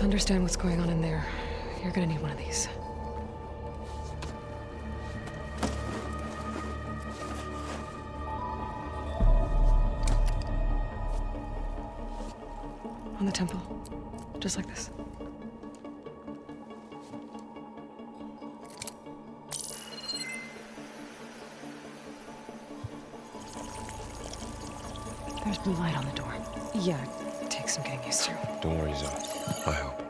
To understand what's going on in there, you're gonna need one of these. On the temple. Just like this. There's blue light on the door. Yeah, it takes some getting used to. Don't worry, Zoe. I help.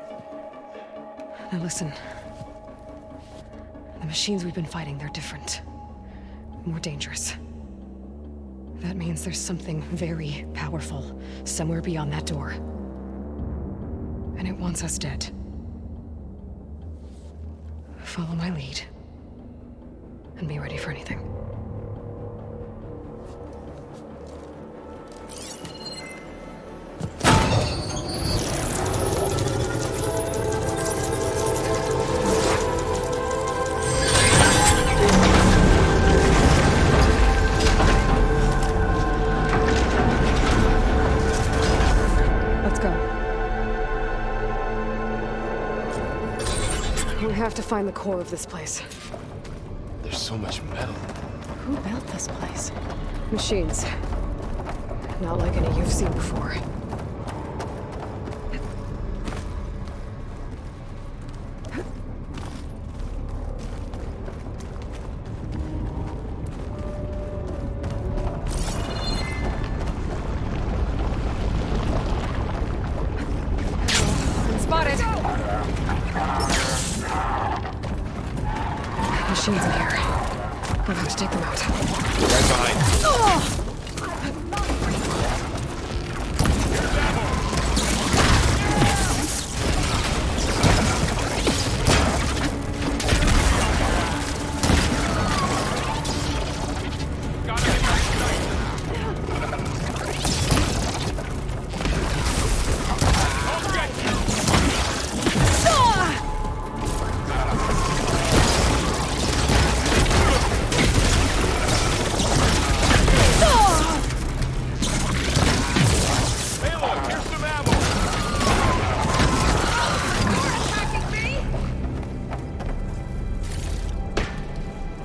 Now listen. The machines we've been fighting, they're different. More dangerous. That means there's something very powerful somewhere beyond that door. And it wants us dead. Follow my lead. And be ready for anything. We have to find the core of this place. There's so much metal. Who built this place? Machines. Not like any you've seen before. Spotted! Machines in here. We'll have to take them out. Right behind. Oh!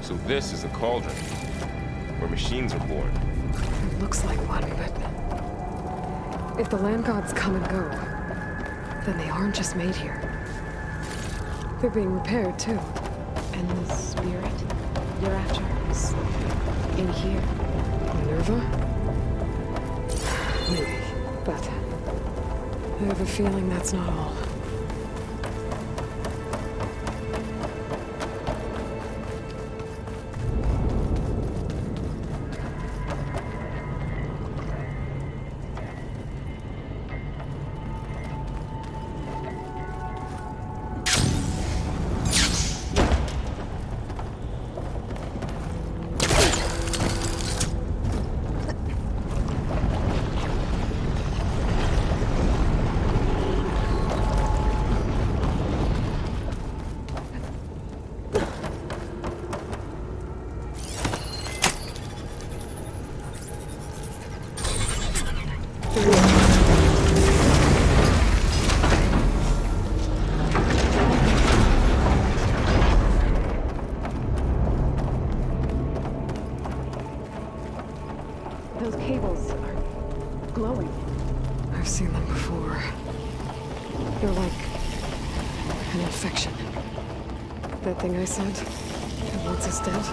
So this is a cauldron, where machines are born. It looks like one, but... if the land gods come and go, then they aren't just made here. They're being repaired, too. And the spirit you're after is in here. Minerva? Maybe, but... I have a feeling that's not all. Those cables are glowing. I've seen them before. They're like an infection. That thing I said, that wants us dead.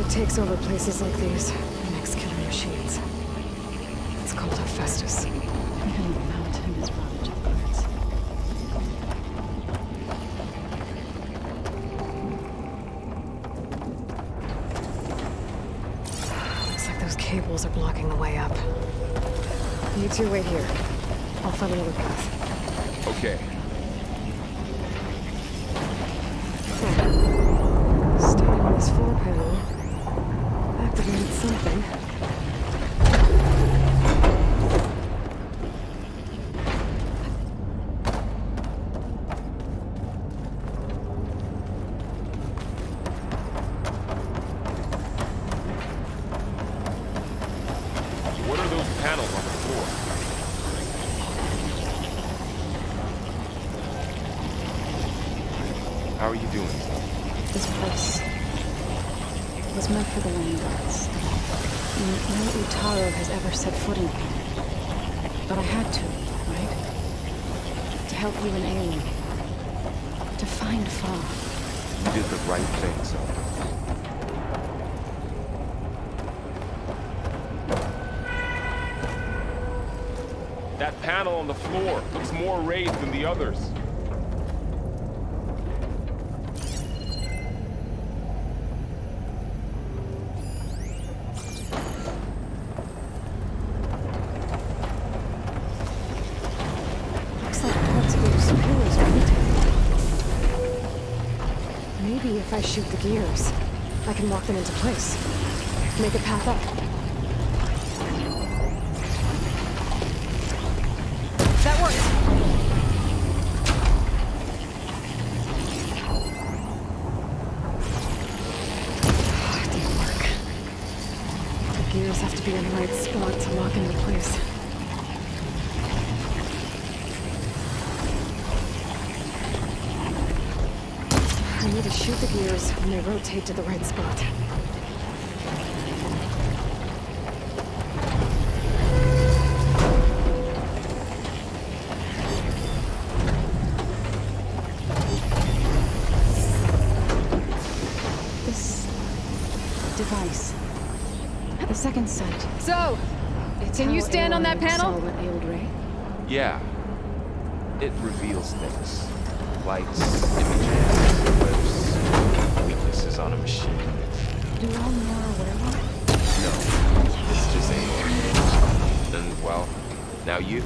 It takes over places like these and makes killer machines. It's called Hephaestus. Even the mountain is run to birds. Looks like those cables are blocking the way up. You two wait here. I'll find another path. Okay. Standing on this floor panel. Activated something. So what are those panels on the floor? Not for the land gods. No Utaro has ever set foot in here. But I had to, right? To help you and Aloy. To find Fa. You did the right thing, Zelda. That panel on the floor looks more raised than the others. Looks like parts of those pillars are rotating. Maybe if I shoot the gears, I can lock them into place. Make a path up. That works! It didn't work. The gears have to be in the right spot to lock into place. I need to shoot the gears when they rotate to the right spot. This device. The second sight. So, can you stand on that panel? Saw what ailed Ray. Yeah. It reveals things. Lights, images, clips, weaknesses on a machine. Do all more werewolf? No. It's just Aloy. And, well, now you.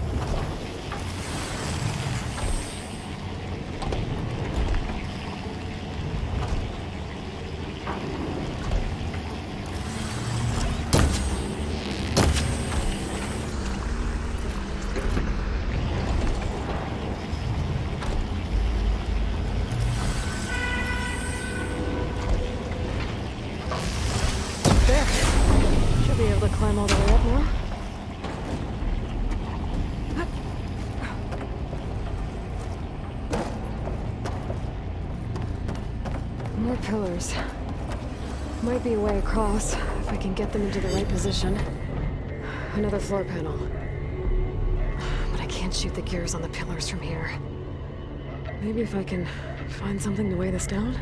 There. Should be able to climb all the way up now. More pillars. Might be a way across, if I can get them into the right position. Another floor panel. But I can't shoot the gears on the pillars from here. Maybe if I can find something to weigh this down?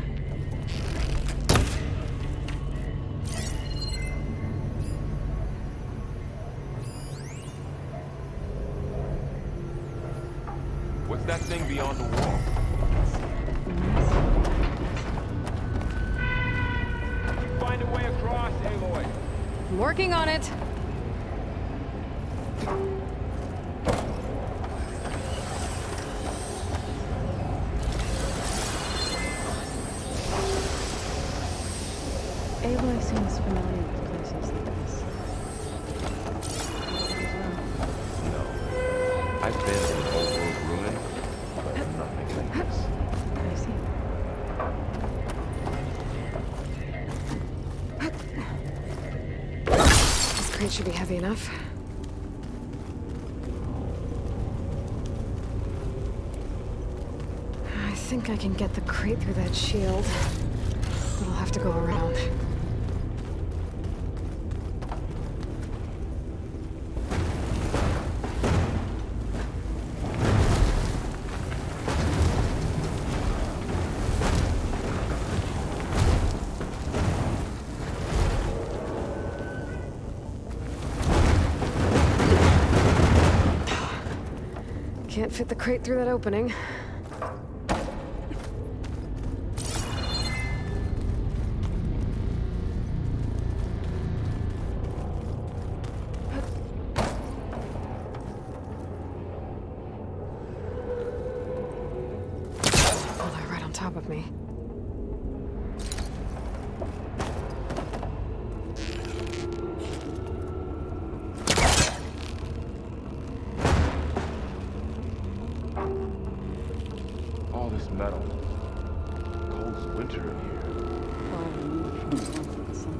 What's that thing beyond the wall? Find a way across, Aloy. I'm working on it. Aloy seems familiar with places like this. No. I've been in an old world ruin, but nothing like this. I see. This crate should be heavy enough. I think I can get the crate through that shield, but I'll have to go around. Can't fit the crate through that opening. Oh, they're right on top of me. All this metal. Cold as winter in here. Far removed from the warmth of the sun.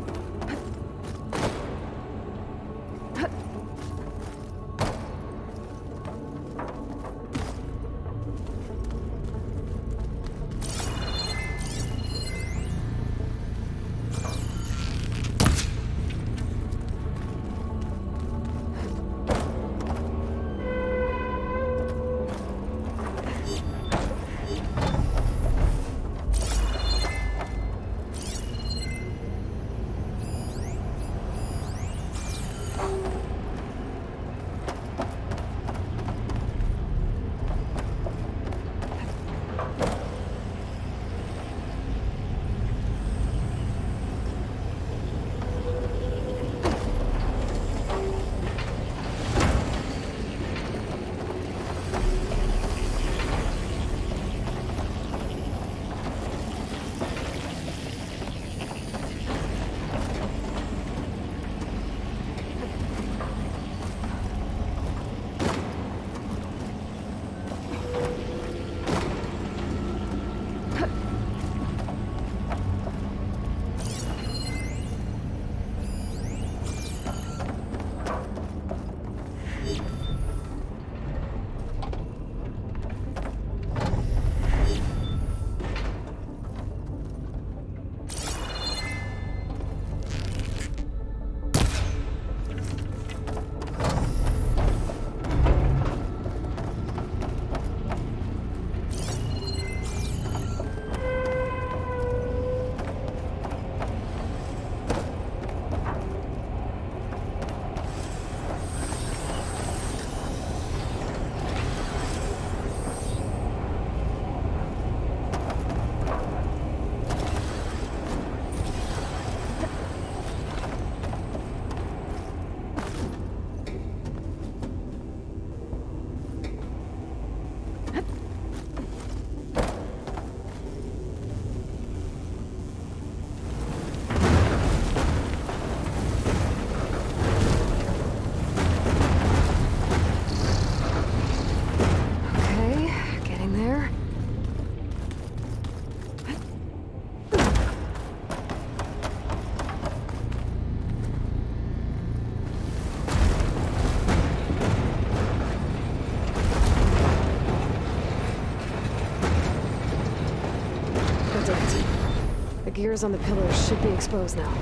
gears on the pillars should be exposed now.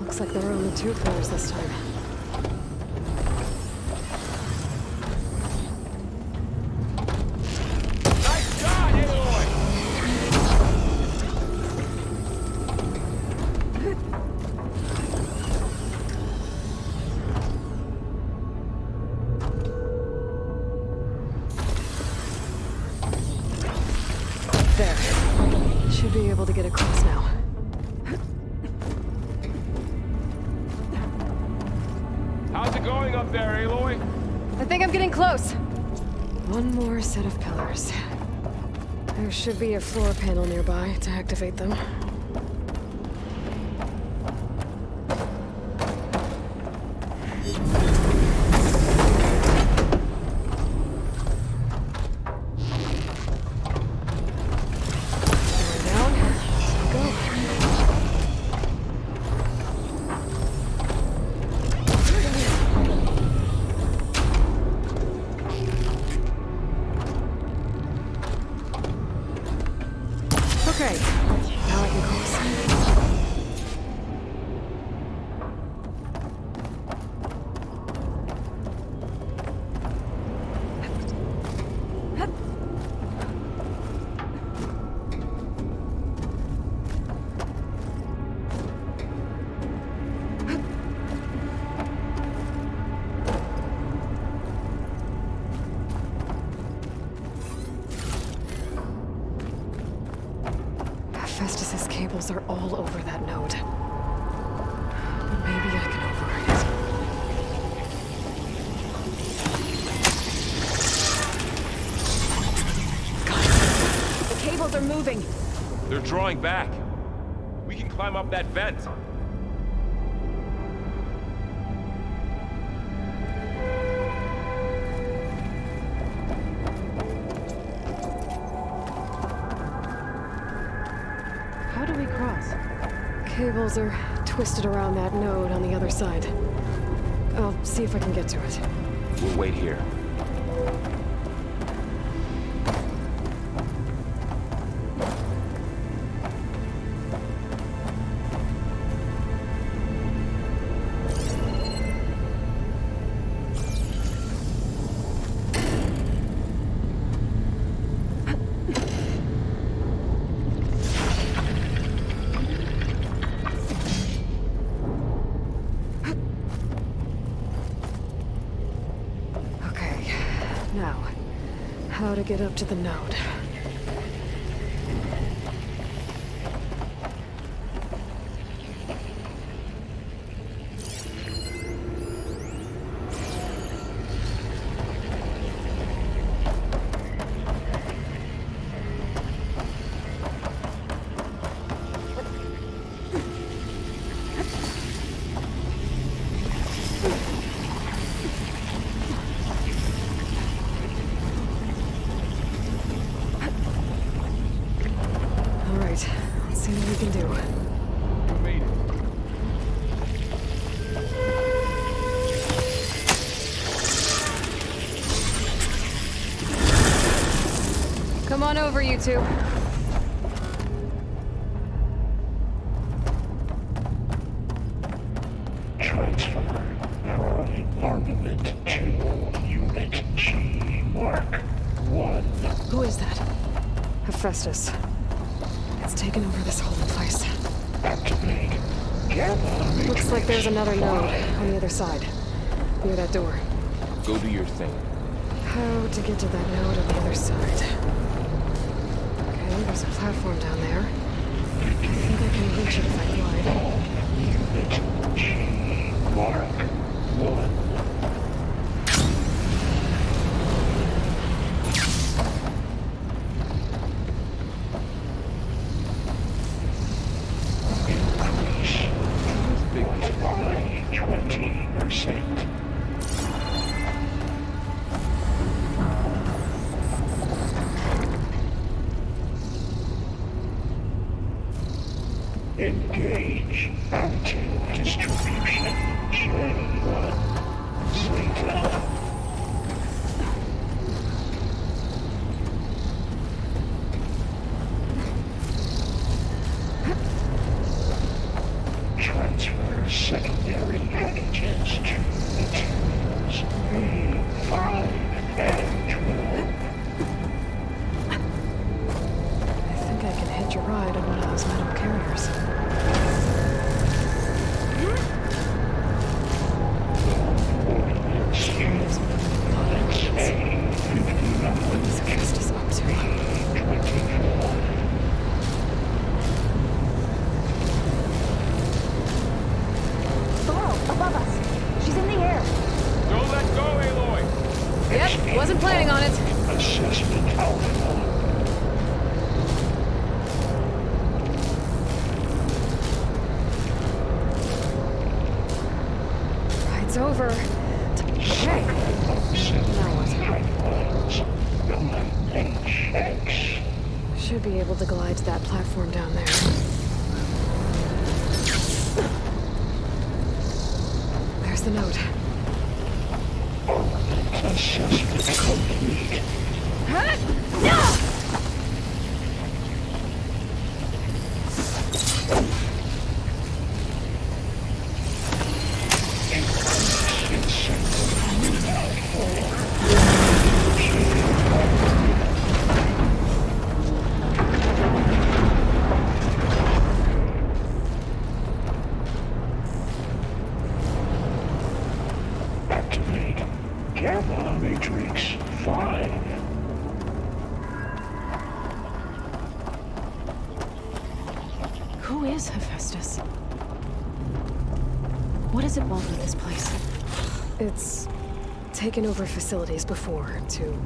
Looks like there were only 2 pillars this time. Nice shot, Aloy! There. Should be able to get across now. How's it going up there, Aloy? I think I'm getting close. One more set of pillars. There should be a floor panel nearby to activate them. Down. Go. Okay, now I can cross. Festus's cables are all over that node. But maybe I can override it. Guys, the cables are moving. They're drawing back. We can climb up that vent. How do we cross? Cables are twisted around that node on the other side. I'll see if I can get to it. We'll wait here. Okay, now, how to get up to the node. All right, let's see what we can do. We made it. Come on over, you two. Transfer alloy armament to Unit G Mark 1. Who is that? Hephaestus. It's taken over this whole place. Activate gamma Looks like there's another node on the other side, near that door. Go do your thing. How to get to that node on the other side? Okay, there's a platform down there. I think I can reach it if I glide. Unit G Mark 1. Increase by 20%. Engage anti-distribution J1 Zeta. go, Aloy! Yep, wasn't planning on it. Assessment alpha. Ride's over. Okay. Now what? Pipelines. HX. Should be able to glide to that platform down there. There's the note. Assessment complete. Activate Gamma Matrix 5. Who is Hephaestus? What does it want with this place? It's taken over facilities before to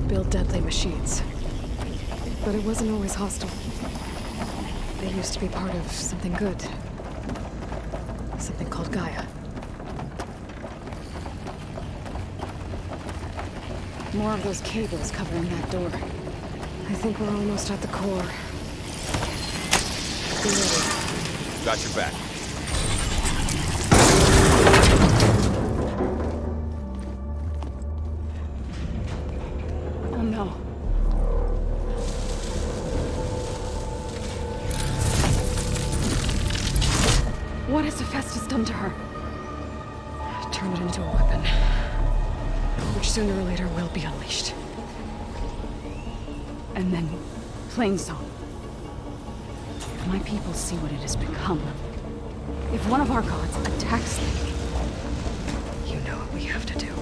build deadly machines. But it wasn't always hostile. They used to be part of something good. Something called Gaia. More of those cables covering that door. I think we're almost at the core. Be ready. Got your back. Oh no. What has Hephaestus done to her? Turn it into a weapon. Which sooner or later will be unleashed. And then, Plainsong. If my people see what it has become, if one of our gods attacks them, You know what we have to do.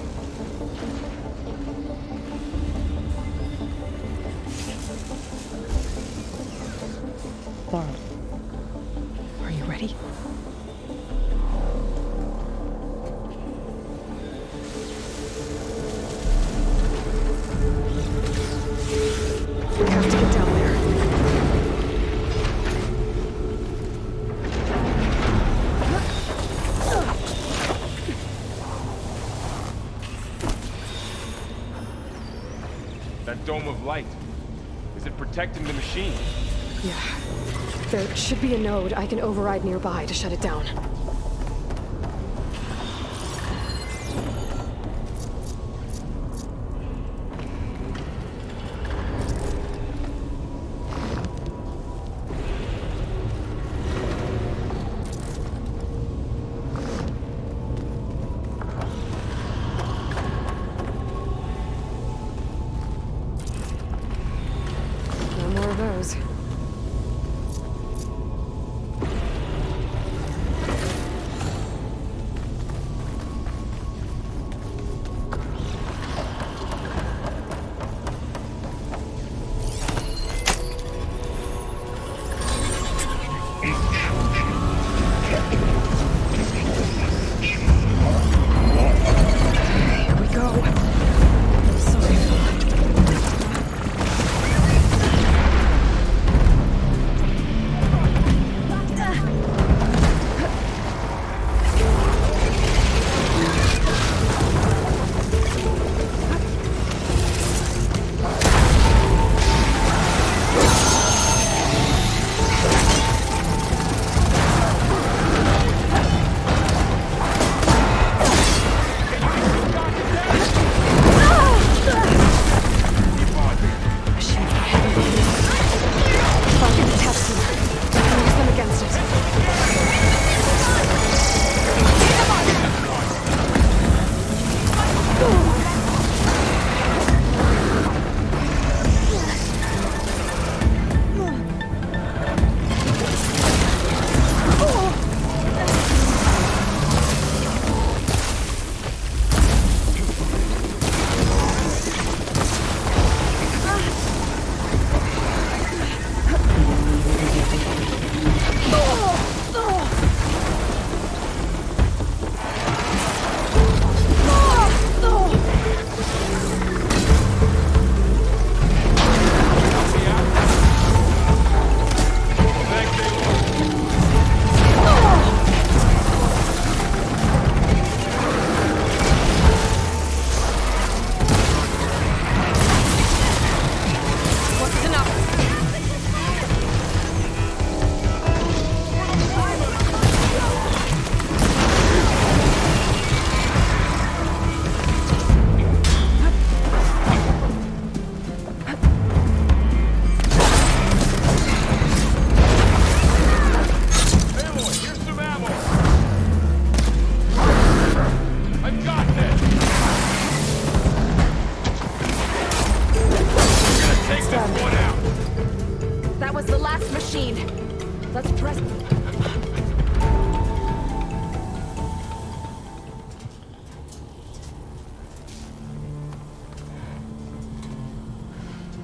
Laura, are you ready? We have to get down there. That dome of light. Is it protecting the machine? Yeah. There should be a node I can override nearby to shut it down. No more of those.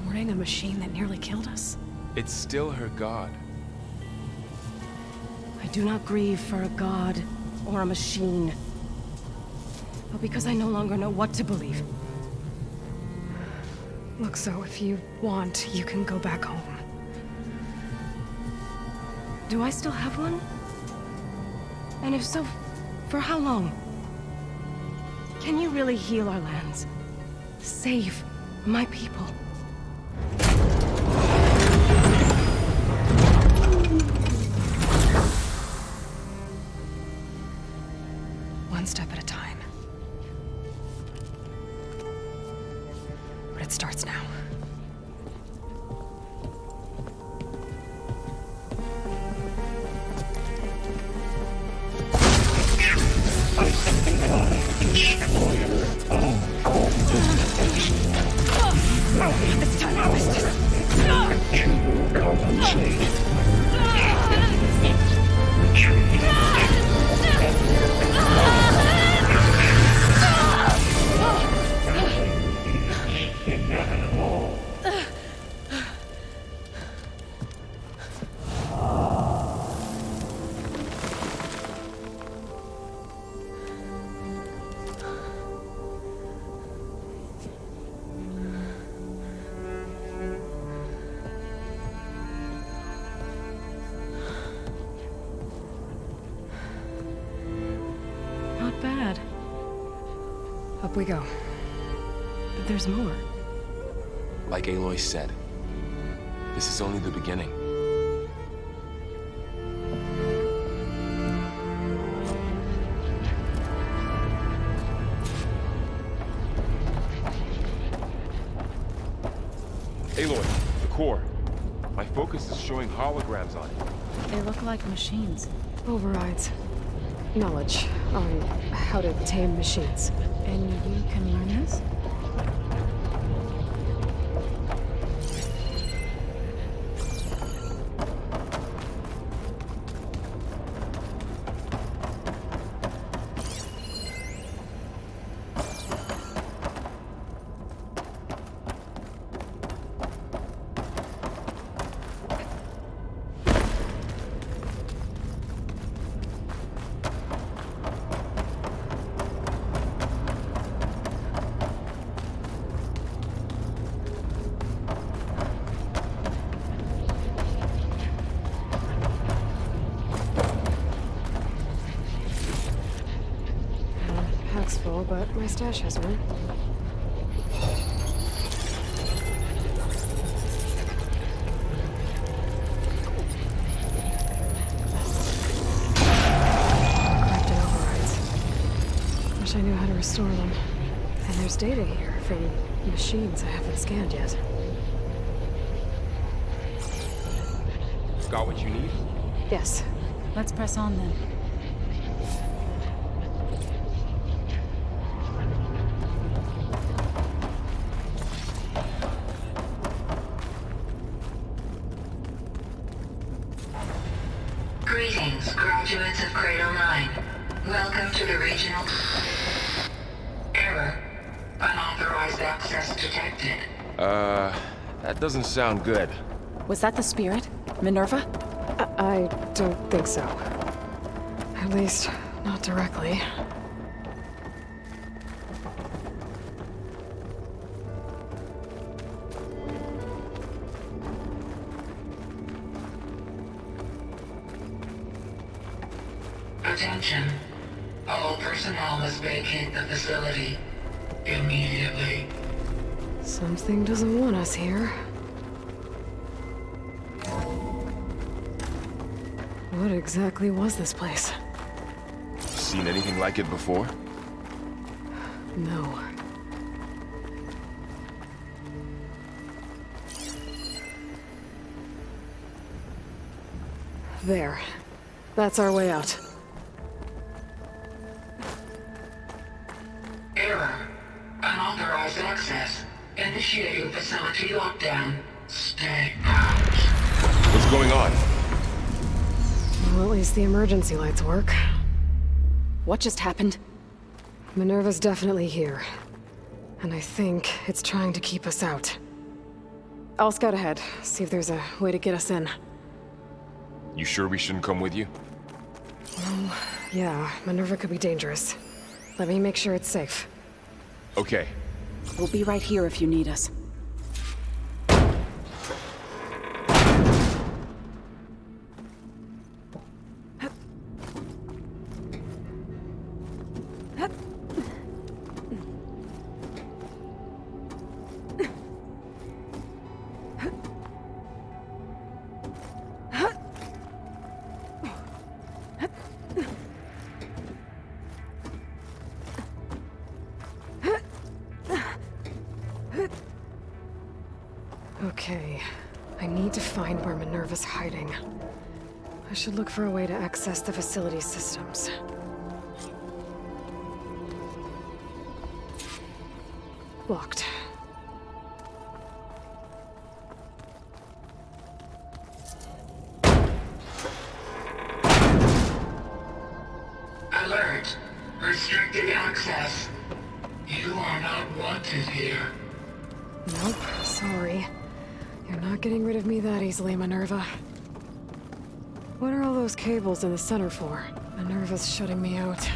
Warning a machine that nearly killed us? It's still her god. I do not grieve for a god or a machine, but because I no longer know what to believe. Look, so if you want, you can go back home. Do I still have one? And if so, for how long? Can you really heal our lands? Save my people? One step at a time. But it starts now. Destroyer of all This time I missed it. to compensate. Retreat. Inevitable. Not bad. Up we go. But there's more. Like Aloy said, this is only the beginning. Aloy, the core. My focus is showing holograms on it. They look like machines. Overrides. Knowledge on how to tame machines. And you can learn this? Pack's full, but my stash has one. Corrupted overrides. Wish I knew how to restore them. And there's data here from machines I haven't scanned yet. Got what you need? Yes. Let's press on then. Greetings, graduates of Cradle 9. Welcome to the regional... Error. Unauthorized access detected. That doesn't sound good. Was that the spirit? Minerva? I don't think so. At least, not directly. Attention. All personnel must vacate the facility. Immediately. Something doesn't want us here. What exactly was this place? Seen anything like it before? No. There. That's our way out. Error. Unauthorized access. Initiating facility lockdown. Stay out. What's going on? Well, at least the emergency lights work. What just happened? Minerva's definitely here. And I think it's trying to keep us out. I'll scout ahead, see if there's a way to get us in. You sure we shouldn't come with you? Yeah, Minerva could be dangerous. Let me make sure it's safe. Okay. We'll be right here if you need us. Okay, I need to find where Minerva's hiding. I should look for a way to access the facility's systems. Locked. Alert! Restricted access. You are not wanted here. Nope, sorry. You're not getting rid of me that easily, Minerva. What are all those cables in the center for? Minerva's shutting me out.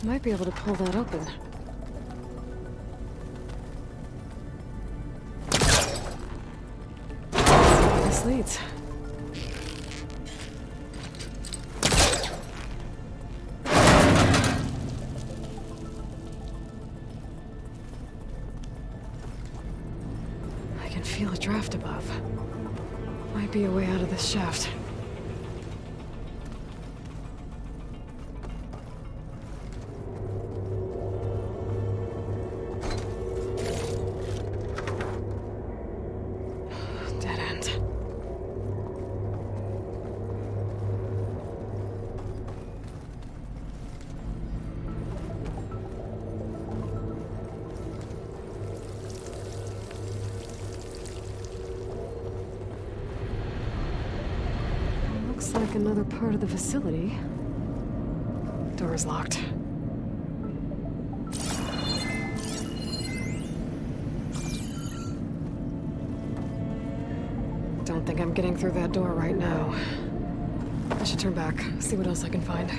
Might be able to pull that open. This leads. I can feel a draft above. Might be a way out of this shaft. Dead end. Looks like another part of the facility. Door's locked. Don't think I'm getting through that door right now. I should turn back, see what else I can find.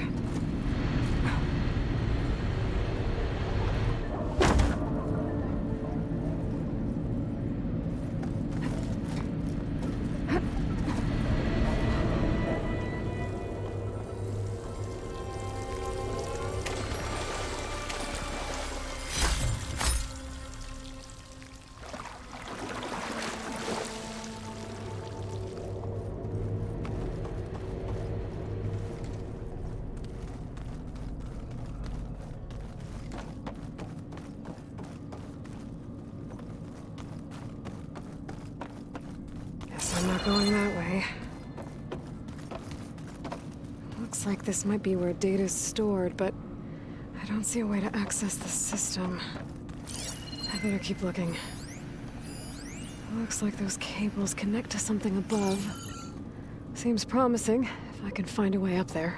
Guess I'm not going that way. Looks like this might be where data's stored, but I don't see a way to access the system. I better keep looking. Looks like those cables connect to something above. Seems promising, if I can find a way up there.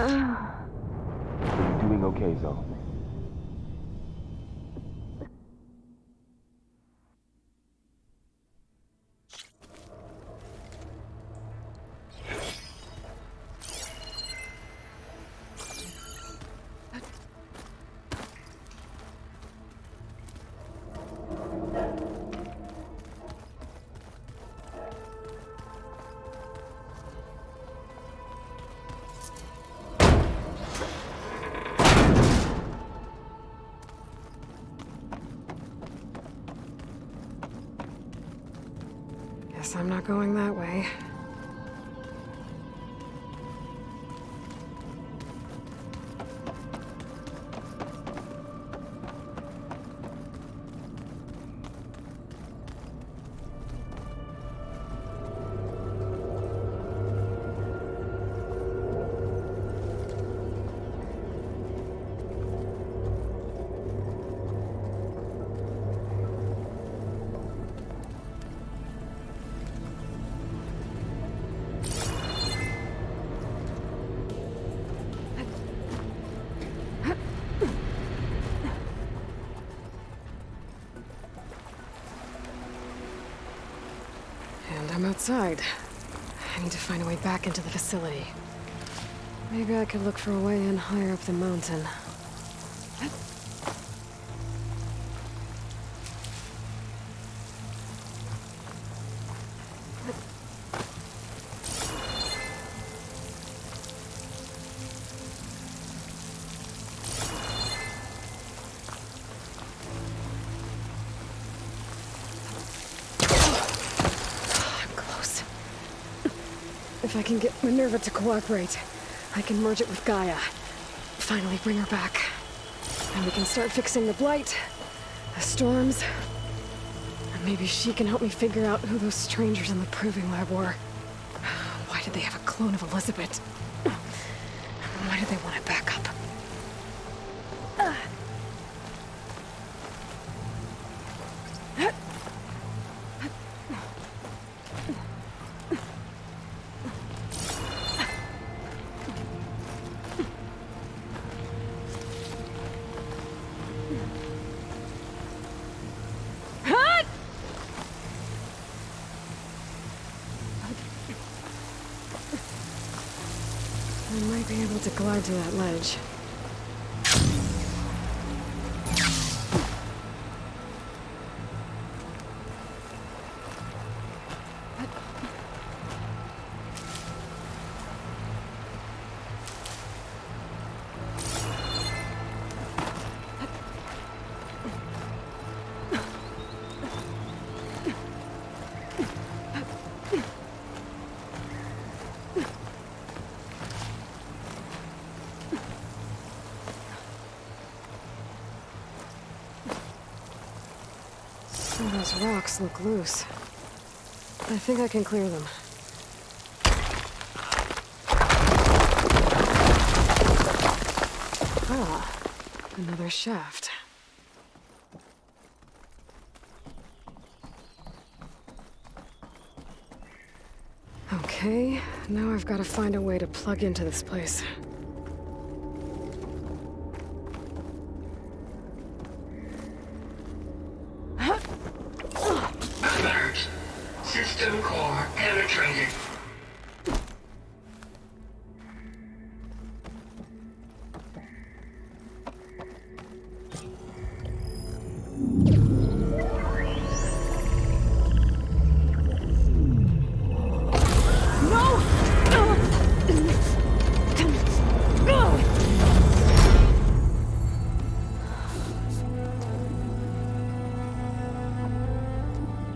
Are you doing okay, Zoe? Guess I'm not going that way. And I'm outside. I need to find a way back into the facility. Maybe I could look for a way in higher up the mountain. If I can get Minerva to cooperate, I can merge it with Gaia. Finally bring her back. And we can start fixing the blight, the storms, and maybe she can help me figure out who those strangers in the proving lab were. Why did they have a clone of Elizabeth? Why did they want it back up? I might be able to glide to that ledge. Those rocks look loose. I think I can clear them. Ah, another shaft. Okay, now I've got to find a way to plug into this place. Alert. System core penetrated.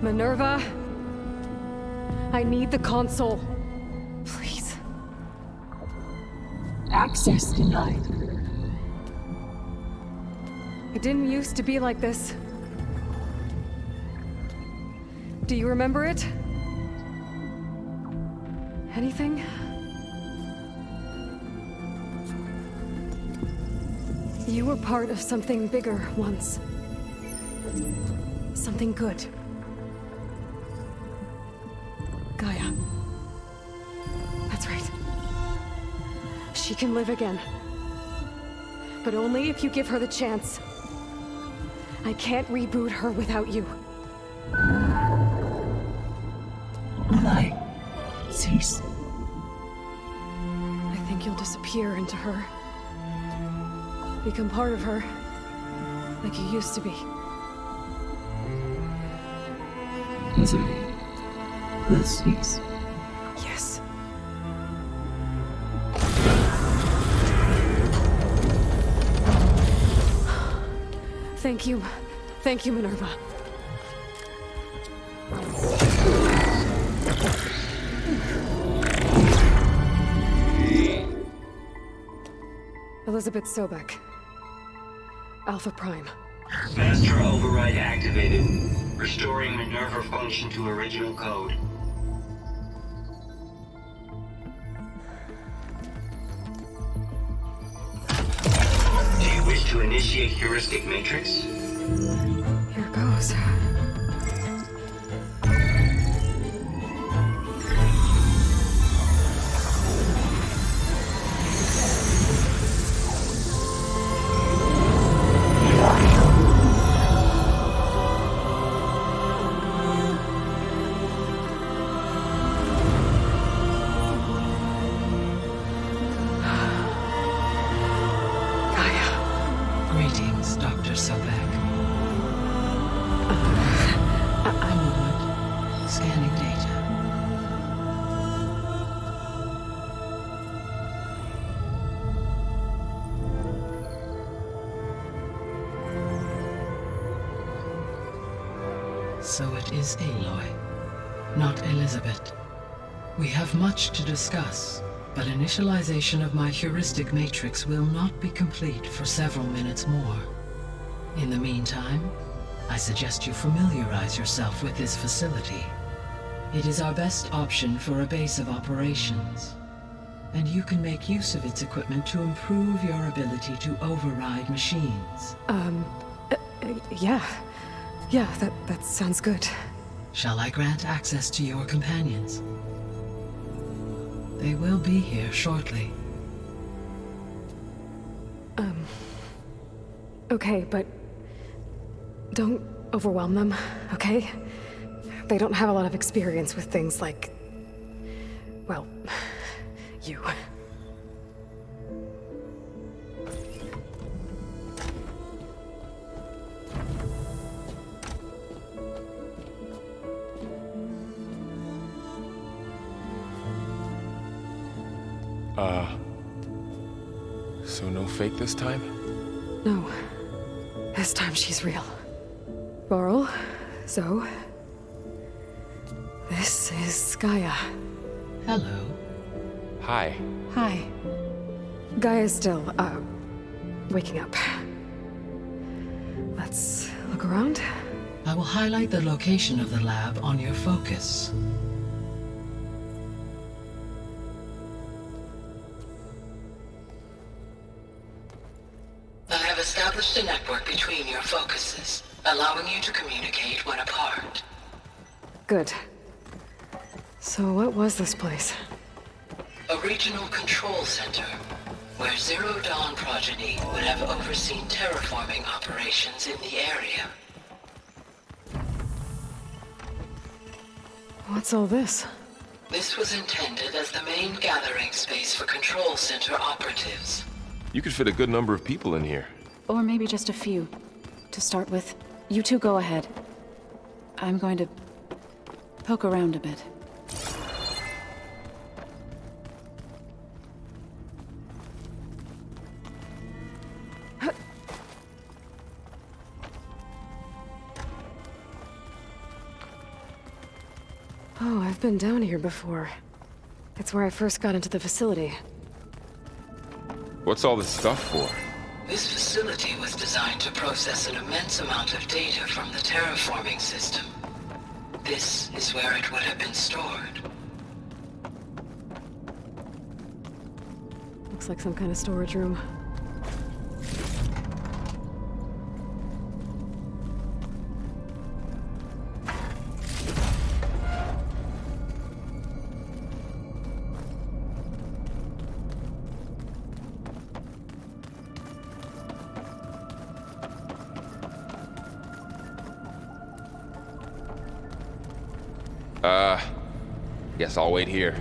Minerva, I need the console. Please. Access denied. It didn't used to be like this. Do you remember it? Anything? You were part of something bigger once. Something good. Gaia. That's right. She can live again. But only if you give her the chance. I can't reboot her without you. Light. Cease. I think you'll disappear into her. Become part of her. Like you used to be. Misery. Will cease. Yes. Thank you. Thank you, Minerva. Elizabeth Sobek. Alpha Prime. Master override activated. Restoring Minerva function to original code. Do you wish to initiate heuristic matrix? Here goes. Greetings, Dr. Sobek. A moment. Scanning data. So it is Aloy, not Elizabeth. We have much to discuss, but initialization of my heuristic matrix will not be complete for several minutes more. In the meantime, I suggest you familiarize yourself with this facility. It is our best option for a base of operations, and you can make use of its equipment to improve your ability to override machines. Yeah. Yeah, that sounds good. Shall I grant access to your companions? They will be here shortly. Okay, but don't overwhelm them, okay? They don't have a lot of experience with things like, well, you. So no fake this time? No. This time she's real. Laurel, Zoe. This is Gaia. Hello. Hi. Hi. Gaia's still, waking up. Let's look around. I will highlight the location of the lab on your focus. I have established a network between your focuses, allowing you to communicate when apart. Good. So what was this place? A regional control center, where Zero Dawn progeny would have overseen terraforming operations in the area. What's all this? This was intended as the main gathering space for control center operatives. You could fit a good number of people in here. Or maybe just a few. To start with, you two go ahead. I'm going to poke around a bit. Oh, I've been down here before. It's where I first got into the facility. What's all this stuff for? This facility was designed to process an immense amount of data from the terraforming system. This is where it would have been stored. Looks like some kind of storage room. Guess I'll wait here.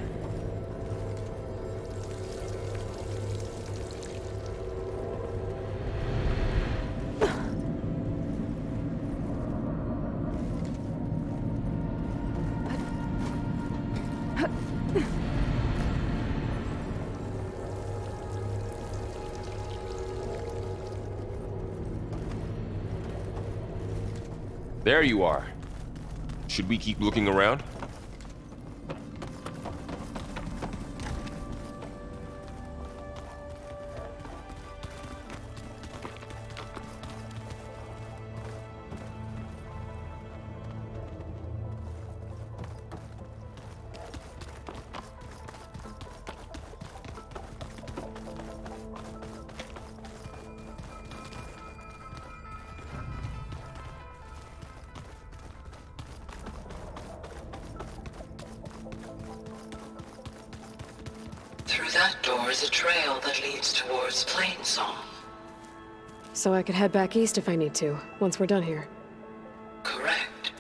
There you are. Should we keep looking around? of that door is a trail that leads towards Plainsong. So I could head back east if I need to, once we're done here. Correct.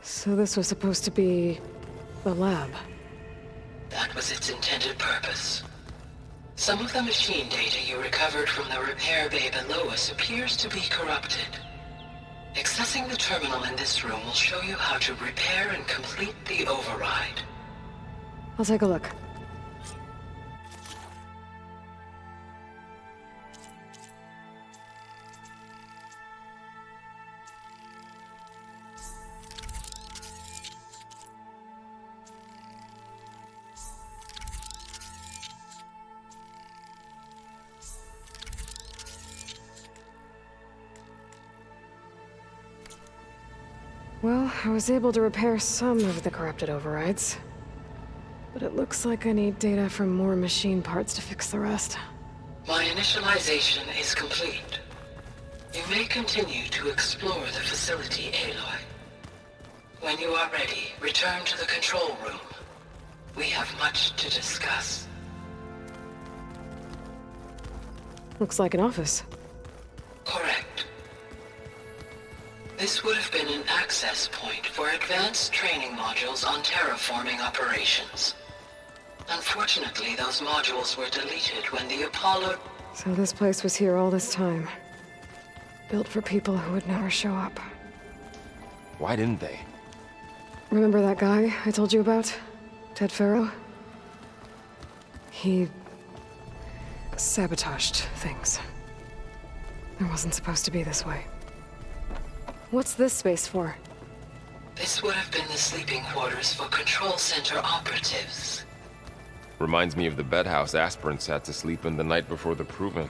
So this was supposed to be the lab. That was its intended purpose. Some of the machine data you recovered from the repair bay below us appears to be corrupted. Accessing the terminal in this room will show you how to repair and complete the override. I'll take a look. Well, I was able to repair some of the corrupted overrides. But it looks like I need data from more machine parts to fix the rest. My initialization is complete. You may continue to explore the facility, Aloy. When you are ready, return to the control room. We have much to discuss. Looks like an office. Correct. This would have been an access point for advanced training modules on terraforming operations. Unfortunately, those modules were deleted when the Apollo... So this place was here all this time. Built for people who would never show up. Why didn't they? Remember that guy I told you about? Ted Farrow? He... sabotaged things. It wasn't supposed to be this way. What's this space for? This would have been the sleeping quarters for control center operatives. Reminds me of the bedhouse aspirants had to sleep in the night before the proving.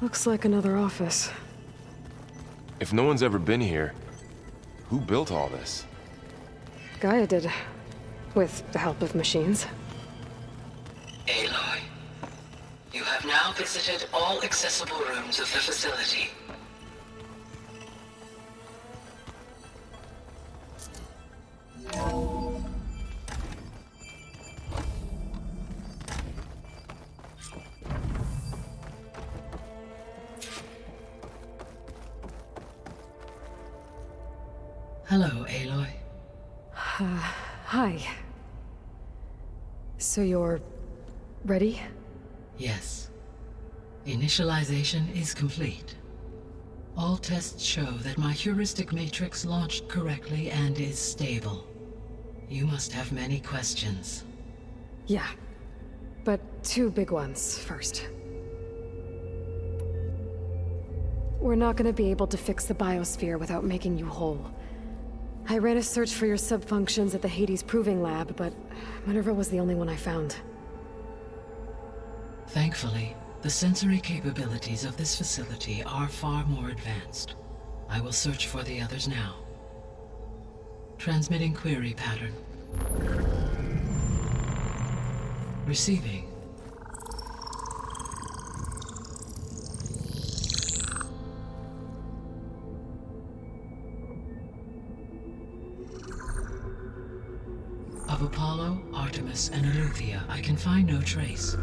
Looks like another office. If no one's ever been here, who built all this? Gaia did. With the help of machines. Aloy, you have now visited all accessible rooms of the facility. Hello, Aloy. Hi. So you're... ready? Yes. Initialization is complete. All tests show that my heuristic matrix launched correctly and is stable. You must have many questions. Yeah. But two big ones first. We're not gonna be able to fix the biosphere without making you whole. I ran a search for your subfunctions at the Hades Proving Lab, but Minerva was the only one I found. Thankfully, the sensory capabilities of this facility are far more advanced. I will search for the others now. Transmitting query pattern. Receiving. Of Apollo, Artemis, and Eleuthia, I can find no trace.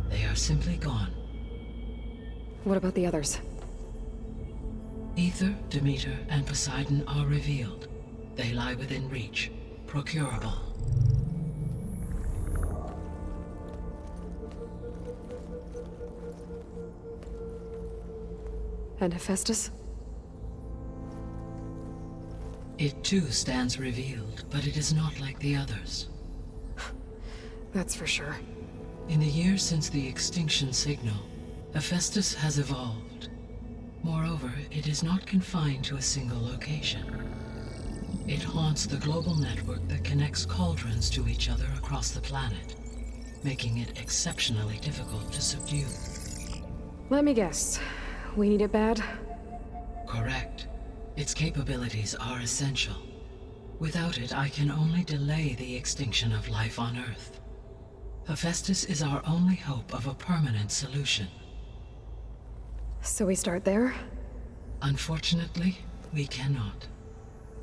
They are simply gone. What about the others? Ether, Demeter, and Poseidon are revealed. They lie within reach, procurable. And Hephaestus? It too stands revealed, but it is not like the others. That's for sure. In the years since the extinction signal, Hephaestus has evolved. Moreover, it is not confined to a single location. It haunts the global network that connects cauldrons to each other across the planet, making it exceptionally difficult to subdue. Let me guess. We need it bad? Correct. Its capabilities are essential. Without it, I can only delay the extinction of life on Earth. Hephaestus is our only hope of a permanent solution. So we start there? Unfortunately, we cannot.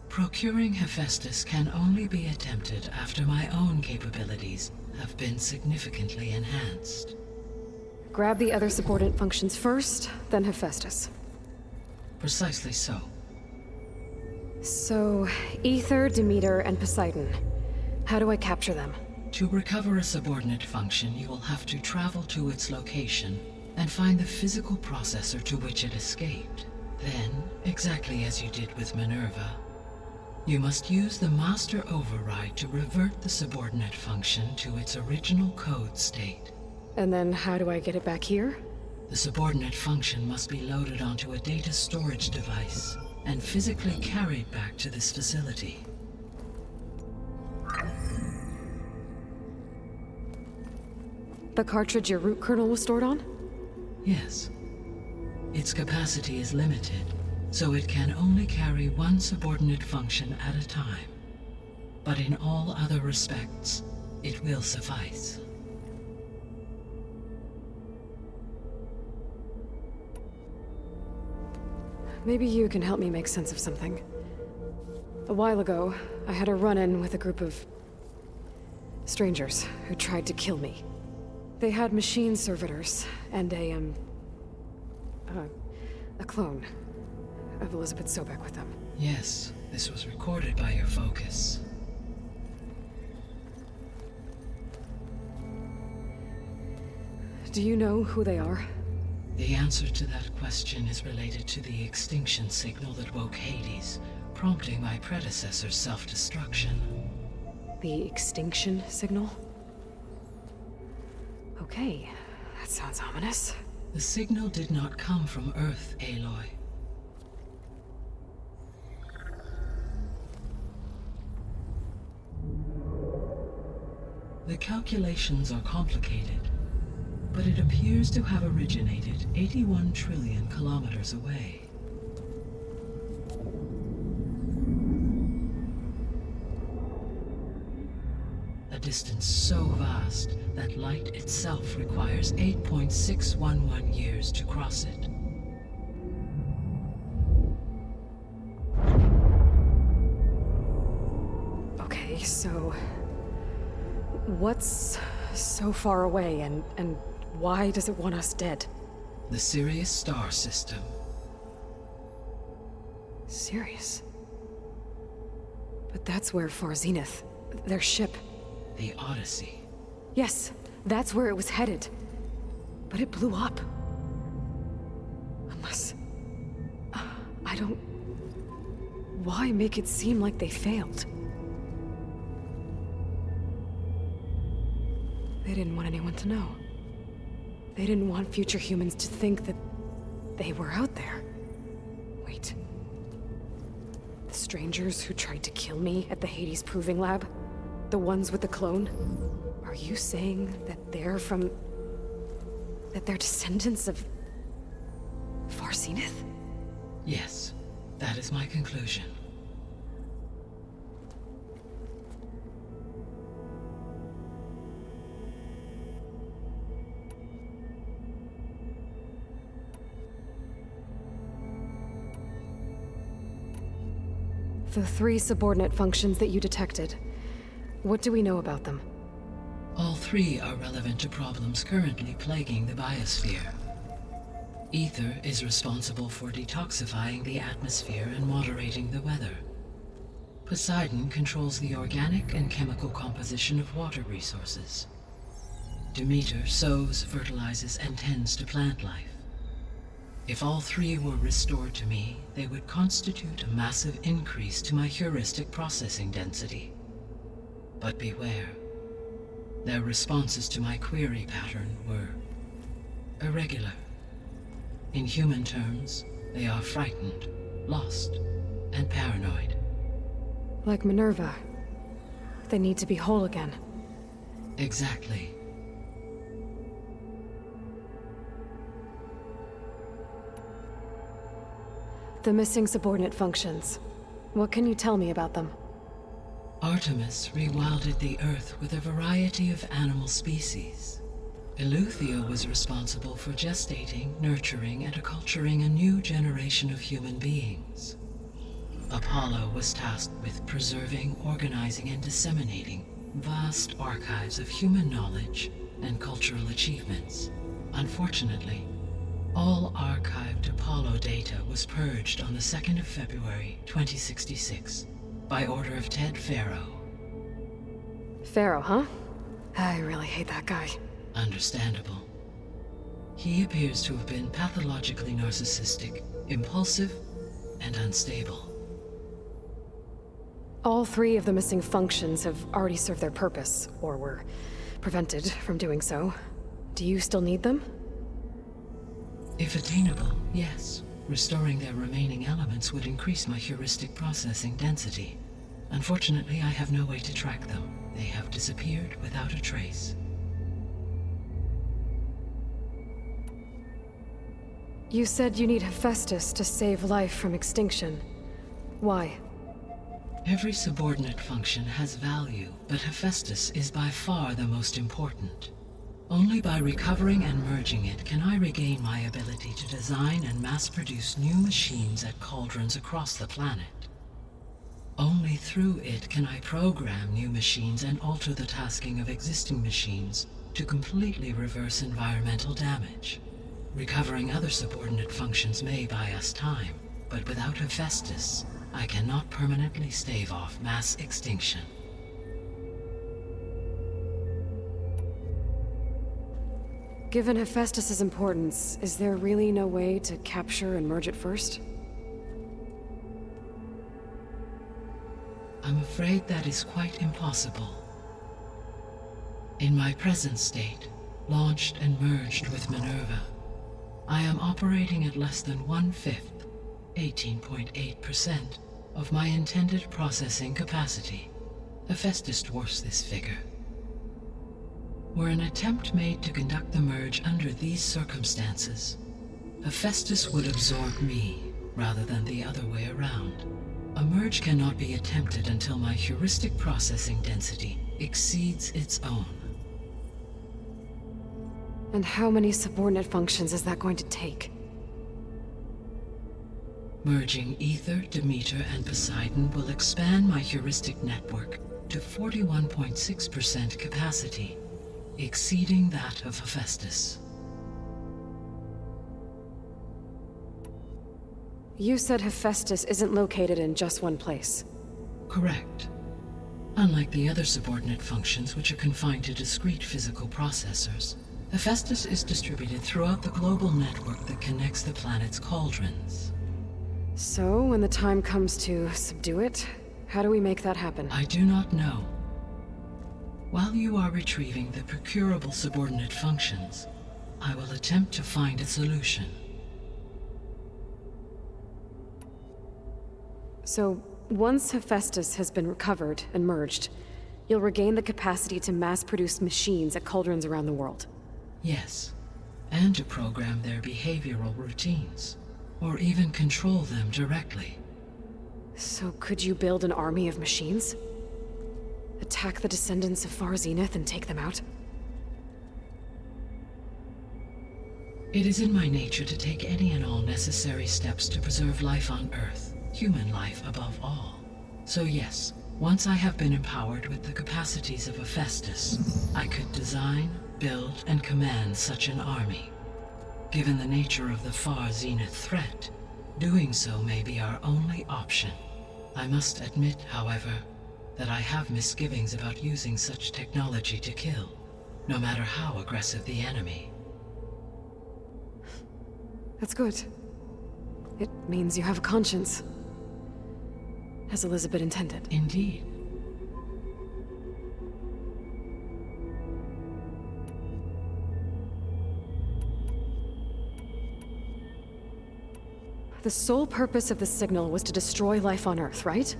Procuring Hephaestus can only be attempted after my own capabilities have been significantly enhanced. Grab the other subordinate functions first, then Hephaestus. Precisely so. So, Ether, Demeter, and Poseidon. How do I capture them? To recover a subordinate function, you will have to travel to its location and find the physical processor to which it escaped. Then, exactly as you did with Minerva, you must use the master override to revert the subordinate function to its original code state. And then how do I get it back here? The subordinate function must be loaded onto a data storage device and physically carried back to this facility. The cartridge your root kernel was stored on? Yes. Its capacity is limited, so it can only carry one subordinate function at a time. But in all other respects, it will suffice. Maybe you can help me make sense of something. A while ago, I had a run-in with a group of strangers who tried to kill me. They had machine servitors and a clone of Elizabeth Sobek with them. Yes, this was recorded by your focus. Do you know who they are? The answer to that question is related to the extinction signal that woke Hades, prompting my predecessor's self-destruction. The extinction signal? Okay, that sounds ominous. The signal did not come from Earth, Aloy. The calculations are complicated, but it appears to have originated 81 trillion kilometers away. A distance so vast that light itself requires 8.611 years to cross it. Okay, so what's so far away and why does it want us dead? The Sirius star system. Sirius? But that's where Far Zenith, their ship. The Odyssey. Yes, that's where it was headed. But it blew up. Unless... I don't... Why make it seem like they failed? They didn't want anyone to know. They didn't want future humans to think that they were out there. Wait. The strangers who tried to kill me at the Hades Proving Lab? The ones with the clone? Are you saying that they're from... that they're descendants of... Far Zenith? Yes, that is my conclusion. The 3 subordinate functions that you detected. What do we know about them? All 3 are relevant to problems currently plaguing the biosphere. Ether is responsible for detoxifying the atmosphere and moderating the weather. Poseidon controls the organic and chemical composition of water resources. Demeter sows, fertilizes, and tends to plant life. If all 3 were restored to me, they would constitute a massive increase to my heuristic processing density. But beware. Their responses to my query pattern were irregular. In human terms, they are frightened, lost, and paranoid. Like Minerva. They need to be whole again. Exactly. The missing subordinate functions. What can you tell me about them? Artemis rewilded the Earth with a variety of animal species. Eleuthia was responsible for gestating, nurturing, and acculturating a new generation of human beings. Apollo was tasked with preserving, organizing, and disseminating vast archives of human knowledge and cultural achievements. Unfortunately, all archived Apollo data was purged on the 2nd of February, 2066, by order of Ted Farrow. Pharaoh, huh? I really hate that guy. Understandable. He appears to have been pathologically narcissistic, impulsive, and unstable. All 3 of the missing functions have already served their purpose, or were prevented from doing so. Do you still need them? If attainable, yes. Restoring their remaining elements would increase my heuristic processing density. Unfortunately, I have no way to track them. They have disappeared without a trace. You said you need Hephaestus to save life from extinction. Why? Every subordinate function has value, but Hephaestus is by far the most important. Only by recovering and merging it can I regain my ability to design and mass-produce new machines at cauldrons across the planet. Only through it can I program new machines and alter the tasking of existing machines to completely reverse environmental damage. Recovering other subordinate functions may buy us time, but without Hephaestus, I cannot permanently stave off mass extinction. Given Hephaestus's importance, is there really no way to capture and merge it first? I'm afraid that is quite impossible. In my present state, launched and merged with Minerva, I am operating at less than 1/5, 18.8%, of my intended processing capacity. Hephaestus dwarfs this figure. Were an attempt made to conduct the merge under these circumstances, Hephaestus would absorb me, rather than the other way around. A merge cannot be attempted until my heuristic processing density exceeds its own. And how many subordinate functions is that going to take? Merging Ether, Demeter, and Poseidon will expand my heuristic network to 41.6% capacity, exceeding that of Hephaestus. You said Hephaestus isn't located in just one place. Correct. Unlike the other subordinate functions, which are confined to discrete physical processors, Hephaestus is distributed throughout the global network that connects the planet's cauldrons. So, when the time comes to subdue it, how do we make that happen? I do not know. While you are retrieving the procurable subordinate functions, I will attempt to find a solution. So, once Hephaestus has been recovered and merged, you'll regain the capacity to mass-produce machines at cauldrons around the world. Yes, and to program their behavioral routines, or even control them directly. So could you build an army of machines? Attack the descendants of Far Zenith and take them out? It is in my nature to take any and all necessary steps to preserve life on Earth, human life above all. So yes, once I have been empowered with the capacities of Hephaestus, I could design, build, and command such an army. Given the nature of the Far Zenith threat, doing so may be our only option. I must admit, however, that I have misgivings about using such technology to kill, no matter how aggressive the enemy. That's good. It means you have a conscience. As Elizabeth intended. Indeed. The sole purpose of the signal was to destroy life on Earth, right?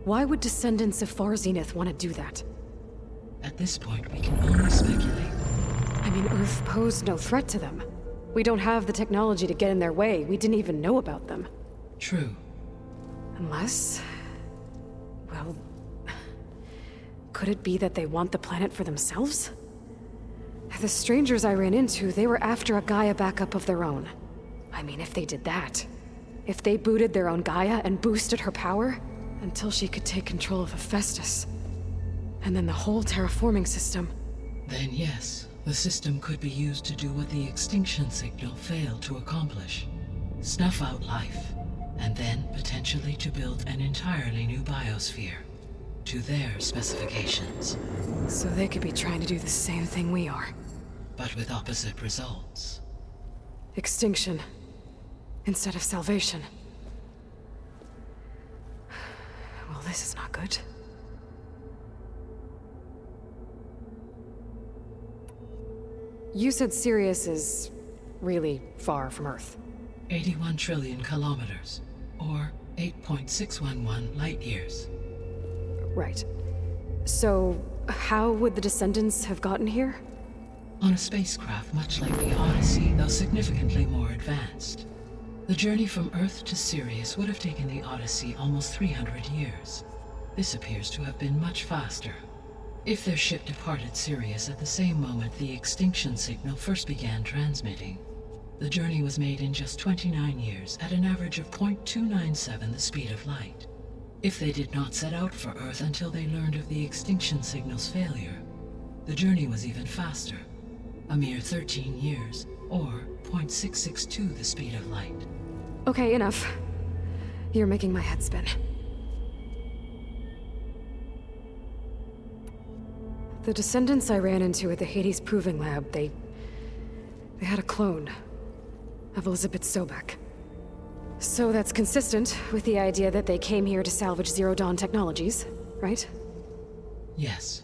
Why would descendants of Far Zenith want to do that? At this point, we can only speculate. I mean, Earth posed no threat to them. We don't have the technology to get in their way. We didn't even know about them. True. Unless... well... Could it be that they want the planet for themselves? The strangers I ran into, they were after a Gaia backup of their own. I mean, if they did that. If they booted their own Gaia and boosted her power, until she could take control of Hephaestus. And then the whole terraforming system. Then yes, the system could be used to do what the extinction signal failed to accomplish. Snuff out life, and then potentially to build an entirely new biosphere. To their specifications. So they could be trying to do the same thing we are. But with opposite results. Extinction. Instead of salvation. Well, this is not good. You said Sirius is really far from Earth. 81 trillion kilometers, or 8.611 light years. Right. So, how would the descendants have gotten here? On a spacecraft much like the Odyssey, though significantly more advanced. The journey from Earth to Sirius would have taken the Odyssey almost 300 years. This appears to have been much faster. If their ship departed Sirius at the same moment the extinction signal first began transmitting, the journey was made in just 29 years at an average of 0.297 the speed of light. If they did not set out for Earth until they learned of the extinction signal's failure, the journey was even faster, a mere 13 years, or 0.662 the speed of light. Okay, enough. You're making my head spin. The descendants I ran into at the Hades Proving Lab, they had a clone of Elizabeth Sobek. So that's consistent with the idea that they came here to salvage Zero Dawn technologies, right? Yes.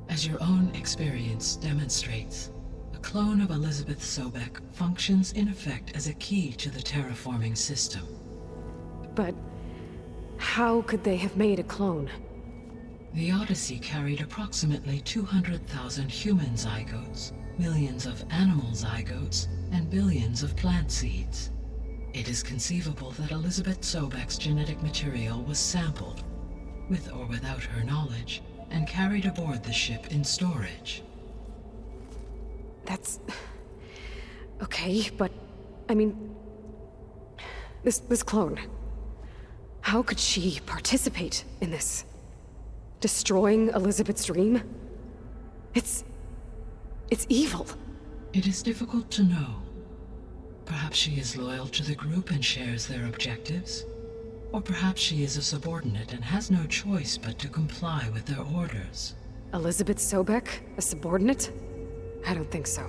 As your own experience demonstrates, a clone of Elizabeth Sobek functions in effect as a key to the terraforming system. But how could they have made a clone? The Odyssey carried approximately 200,000 human zygotes, millions of animal zygotes, and billions of plant seeds. It is conceivable that Elizabeth Sobek's genetic material was sampled, with or without her knowledge, and carried aboard the ship in storage. That's... okay, but... I mean... This clone... How could she participate in this? Destroying Elizabeth's dream? It's evil. It is difficult to know. Perhaps she is loyal to the group and shares their objectives. Or perhaps she is a subordinate and has no choice but to comply with their orders. Elizabeth Sobek? A subordinate? I don't think so.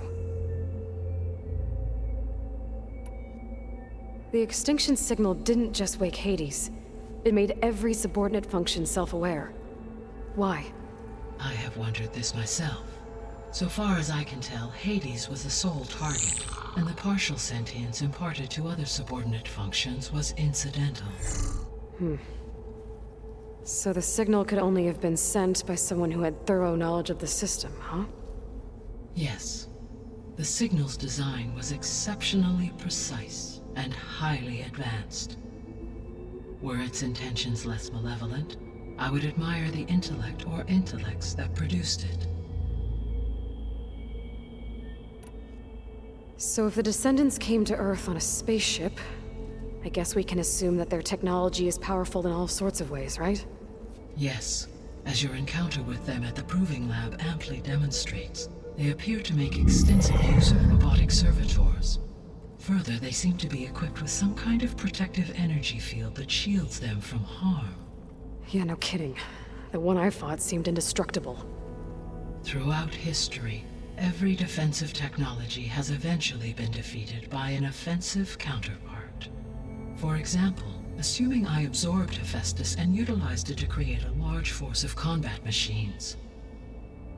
The extinction signal didn't just wake Hades. It made every subordinate function self-aware. Why? I have wondered this myself. So far as I can tell, Hades was the sole target, and the partial sentience imparted to other subordinate functions was incidental. So the signal could only have been sent by someone who had thorough knowledge of the system, huh? Yes. The signal's design was exceptionally precise and highly advanced. Were its intentions less malevolent, I would admire the intellect or intellects that produced it. So if the descendants came to Earth on a spaceship, I guess we can assume that their technology is powerful in all sorts of ways, right? Yes. As your encounter with them at the Proving Lab amply demonstrates, they appear to make extensive use of robotic servitors. Further, they seem to be equipped with some kind of protective energy field that shields them from harm. Yeah, no kidding. The one I fought seemed indestructible. Throughout history, every defensive technology has eventually been defeated by an offensive counterpart. For example, assuming I absorbed Hephaestus and utilized it to create a large force of combat machines.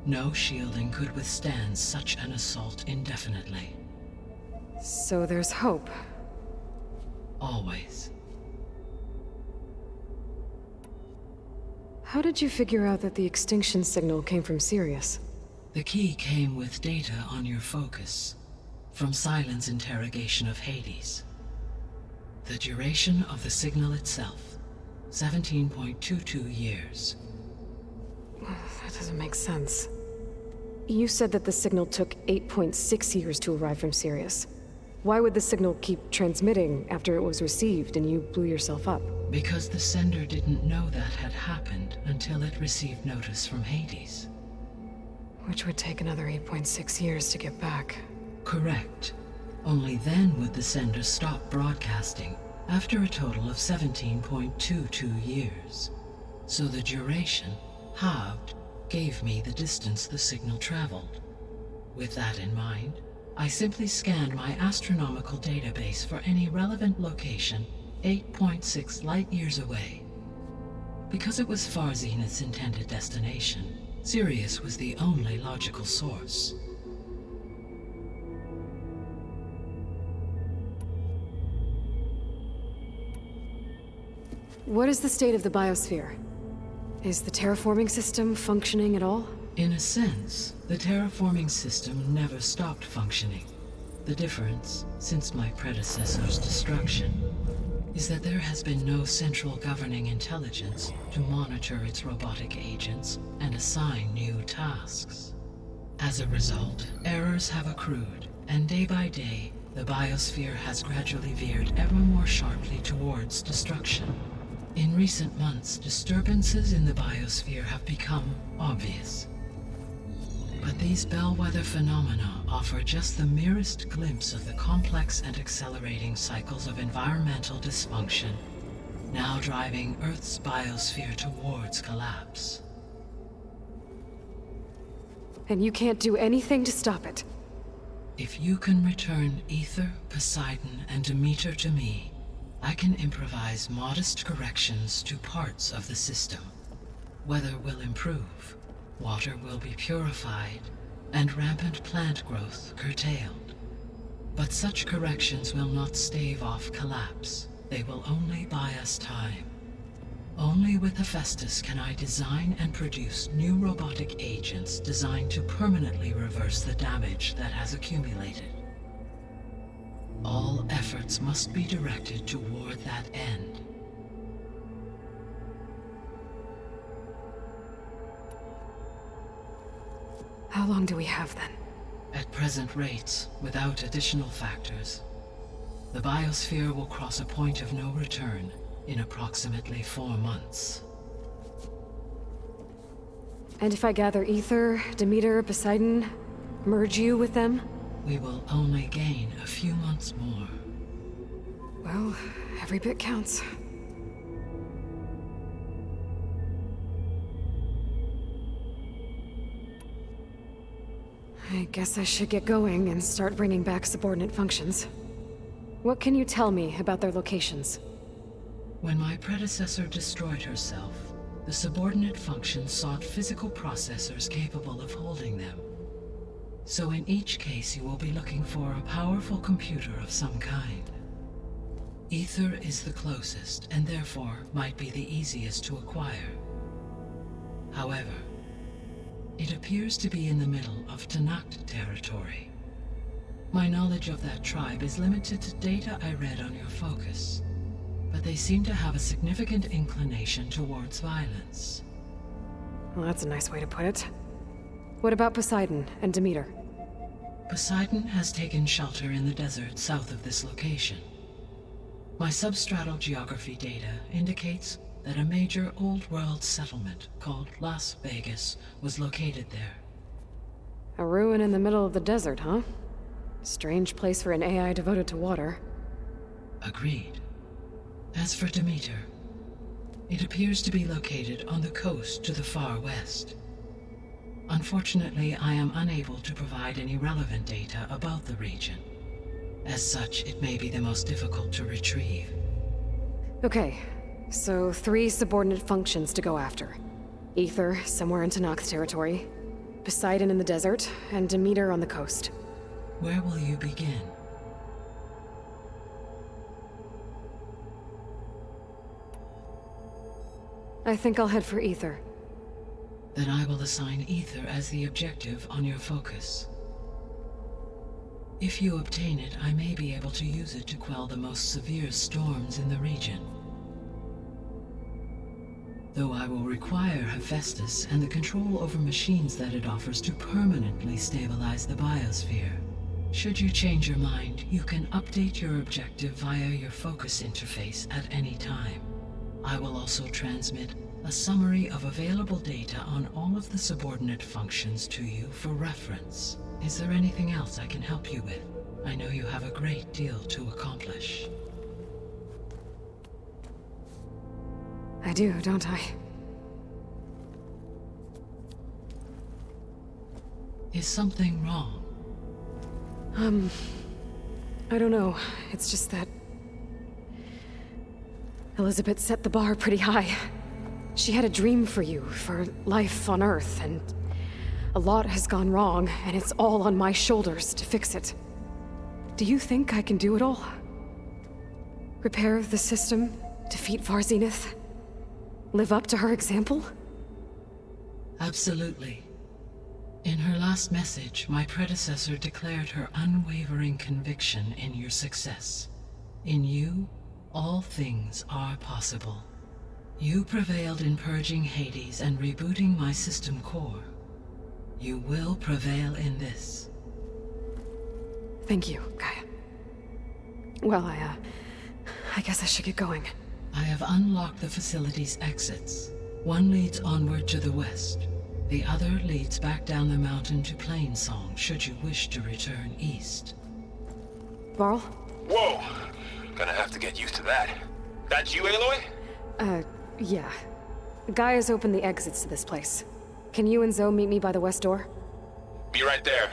No shielding could withstand such an assault indefinitely. So there's hope. Always. How did you figure out that the extinction signal came from Sirius? The key came with data on your focus, from Silent's interrogation of Hades. The duration of the signal itself, 17.22 years. That doesn't make sense. You said that the signal took 8.6 years to arrive from Sirius. Why would the signal keep transmitting after it was received and you blew yourself up? Because the sender didn't know that had happened until it received notice from Hades. Which would take another 8.6 years to get back. Correct. Only then would the sender stop broadcasting, after a total of 17.22 years. So the duration, halved, gave me the distance the signal traveled. With that in mind, I simply scanned my astronomical database for any relevant location 8.6 light-years away. Because it was far Zenith's intended destination, Sirius was the only logical source. What is the state of the biosphere? Is the terraforming system functioning at all? In a sense, the terraforming system never stopped functioning. The difference, since my predecessor's destruction, is that there has been no central governing intelligence to monitor its robotic agents and assign new tasks. As a result, errors have accrued, and day by day, the biosphere has gradually veered ever more sharply towards destruction. In recent months, disturbances in the biosphere have become obvious. But these bellwether phenomena offer just the merest glimpse of the complex and accelerating cycles of environmental dysfunction, now driving Earth's biosphere towards collapse. And you can't do anything to stop it? If you can return Ether, Poseidon, and Demeter to me, I can improvise modest corrections to parts of the system. Weather will improve, water will be purified, and rampant plant growth curtailed. But such corrections will not stave off collapse. They will only buy us time. Only with Hephaestus can I design and produce new robotic agents designed to permanently reverse the damage that has accumulated. All efforts must be directed toward that end. How long do we have then? At present rates, without additional factors, the biosphere will cross a point of no return in approximately 4 months. And if I gather Ether, Demeter, Poseidon, merge you with them? We will only gain a few months more. Well, every bit counts. I guess I should get going and start bringing back subordinate functions. What can you tell me about their locations? When my predecessor destroyed herself, the subordinate functions sought physical processors capable of holding them. So in each case you will be looking for a powerful computer of some kind. Ether is the closest, and therefore might be the easiest to acquire. However, it appears to be in the middle of Tanakh territory. My knowledge of that tribe is limited to data I read on your focus, but they seem to have a significant inclination towards violence. Well, that's a nice way to put it. What about Poseidon and Demeter? Poseidon has taken shelter in the desert south of this location. My substratal geography data indicates that a major old-world settlement called Las Vegas was located there. A ruin in the middle of the desert, huh? Strange place for an AI devoted to water. Agreed. As for Demeter, it appears to be located on the coast to the far west. Unfortunately, I am unable to provide any relevant data about the region. As such, it may be the most difficult to retrieve. Okay, so 3 subordinate functions to go after. Ether, somewhere in Tanakh territory. Poseidon in the desert, and Demeter on the coast. Where will you begin? I think I'll head for Ether. Then I will assign Ether as the objective on your focus. If you obtain it, I may be able to use it to quell the most severe storms in the region. though I will require Hephaestus and the control over machines that it offers to permanently stabilize the biosphere. Should you change your mind, you can update your objective via your focus interface at any time. I will also transmit a summary of available data on all of the subordinate functions to you for reference. Is there anything else I can help you with? I know you have a great deal to accomplish. I do, don't I? Is something wrong? I don't know. It's just that Elizabeth set the bar pretty high. She had a dream for you, for life on Earth, and a lot has gone wrong, and it's all on my shoulders to fix it. Do you think I can do it all? Repair the system, defeat Varzenith, live up to her example? Absolutely. In her last message, my predecessor declared her unwavering conviction in your success. In you, all things are possible. You prevailed in purging Hades and rebooting my system core. You will prevail in this. Thank you, Gaia. Well, I guess I should get going. I have unlocked the facility's exits. One leads onward to the west. The other leads back down the mountain to Plainsong, should you wish to return east. Varl? Whoa! Gonna have to get used to that. That's you, Aloy? Yeah. Gaia's opened the exits to this place. Can you and Zoe meet me by the west door? Be right there.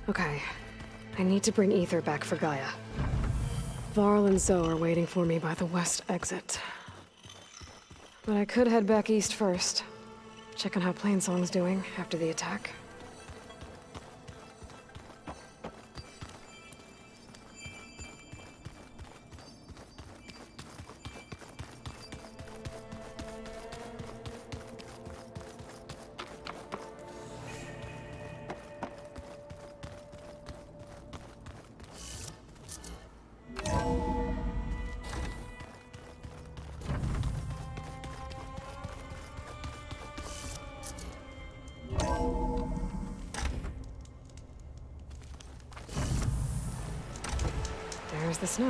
Okay. I need to bring Ether back for Gaia. Varl and Zoe are waiting for me by the west exit. But I could head back east first. Check on how Plainsong's doing after the attack. There's the snow.